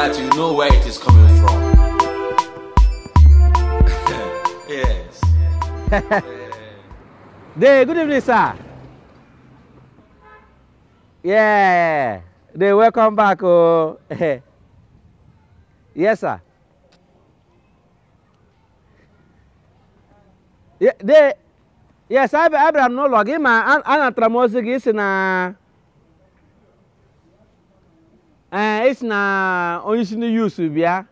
that you know where it is coming from. Yes. Good evening, sir. Yeah. Welcome back. Oh. Yes, sir. Yeah, yes, Abraham no log in my anatramosi is na it's na only use bia.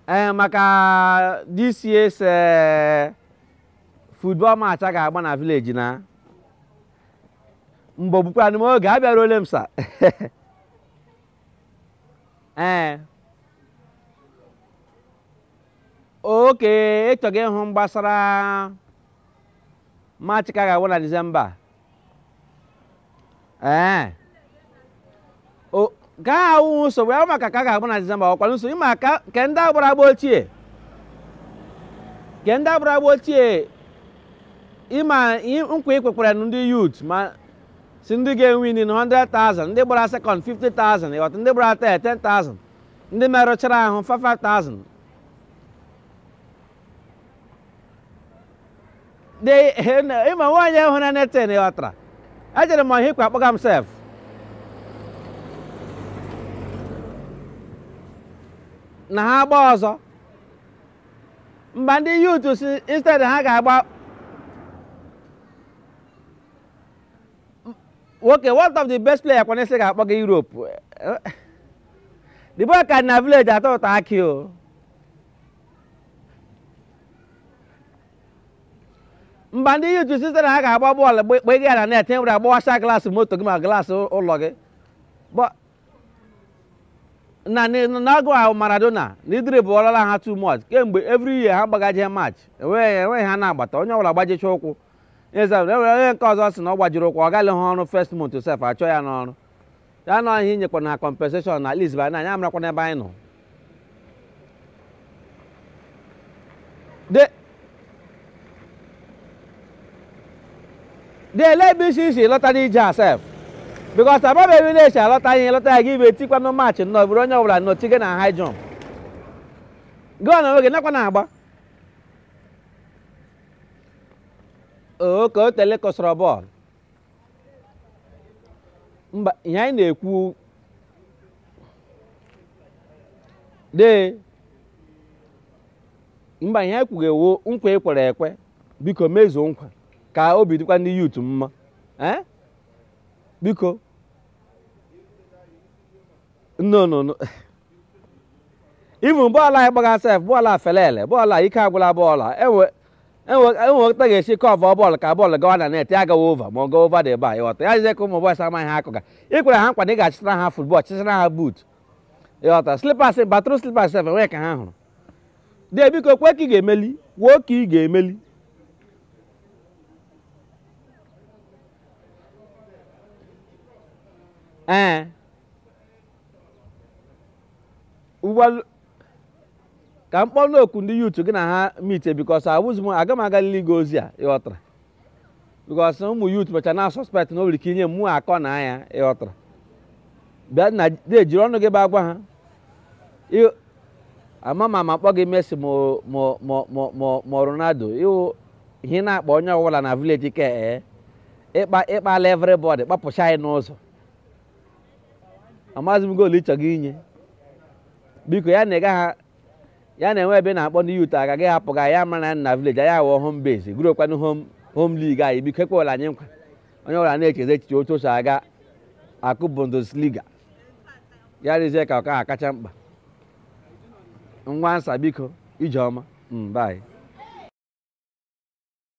Maka this year's football match I got one village na. Mbobu kwa ni mo ga bia rolem sa. Okay, ito again home basara match ka ga wala December. O ga wu so we maka ka ga wala December o kwanu so ima ka kenda bra bochie. Kenda bra bochie. Ima nkwe kwekwara ndi youth ma sindi ga win in 100,000, ndi bra second 50,000, e ot ndi bra 10,000. Ndi mero chara ahụ 5,000. Ima wanye huna nete ni otra. Ajere mo hikwa kpoga himself. Na ha agba ọzọ. Mba ndị youth instead ha ga-agba. Okay, one of the best player kwa nese ga-akpọga Europe. The boy can na village atọ ta aki o. Mba ndị youth sitere ha ga-agba bọọlụ gbe gị na net nwere agbawasa glaasị moto gị ma glaasị ụlọ gị. Na agụ ahụ Maradona na idiri bụ ọlala ha too much kemgbe every year ha gbagaje match enweghị ha na-agbata onye ọbụla gbajicha ụkwụ onye nke ọzọ sị na ọ gbajiri ụkwụ ọ gaghị ha ọrụ first month sef achọ ya n'ọrụ ya nọ ihe nyekwa na compensation na at least ba na anyị amarakwa n'ebe anyị nọ de let isi lọta n'ije asef because ababa village alọta ihe lọta ya gị ibe tikwa no match nọ bụrụ onye ọbụla nọ tige na high jump gụọ na oge nakwa na-agba ka o tele kọsọrọ bọọlụ mba ihe anyị na-ekwu mba ihe anyị kwugewo nkwa ekwere ekwe biko mezuo nkwa ka obi dịkwa ndị youth mma biko no even bọọlụ anyị gbaga sef bọọlụ a felele bọọlụ a ike agwụla bọọlụ enwekta ga-esi kọva bọọlụ ka bọọlụ gawa na net ya gawa ova ma ọ gawa ova dị ebe a ịghọta ya jize ka ụmụ bọọsụ amaghị ha akụga ikwere ha nkwa na ị ga-achịtara ha futbọl chịtara ha buut ịghọta slipas batrụ slipas sef enwe ka ha hụrụ de biko kwe ka ị ga-emeli kwuo ka ị ga-emeli ụgbọelu ka mkpọ n'oku ndị youth gị na ha meet because abụzi m aga m agalili gị ozi a ịghọtara because ụmụ youth mecha na suspect na o nwere ike inye mmụọ akọ na anya ịghọtara bịa na jiri ọnụ gị ba gwa ha ama ma kpọ gị Messi ma Ronaldo ihe na-akpọ onye ọbụla na village ke ịkpala everybody kpapụcha anyị n'ụzọ amaghịzi m goolu ịchọ gị inye biko ya na-enwe ebe na-akpọ ndị youth agaghị hapụ ga ya mara na village ya wụọ home base gurokwanụ home league anyị biko ekwela anyị nkwa onye ọbụla na-echezi echiche otu oso aga akụ Bundesliga ya rịzie ka ọ ka akacha mkpa nwa nsa biko ijeọma bye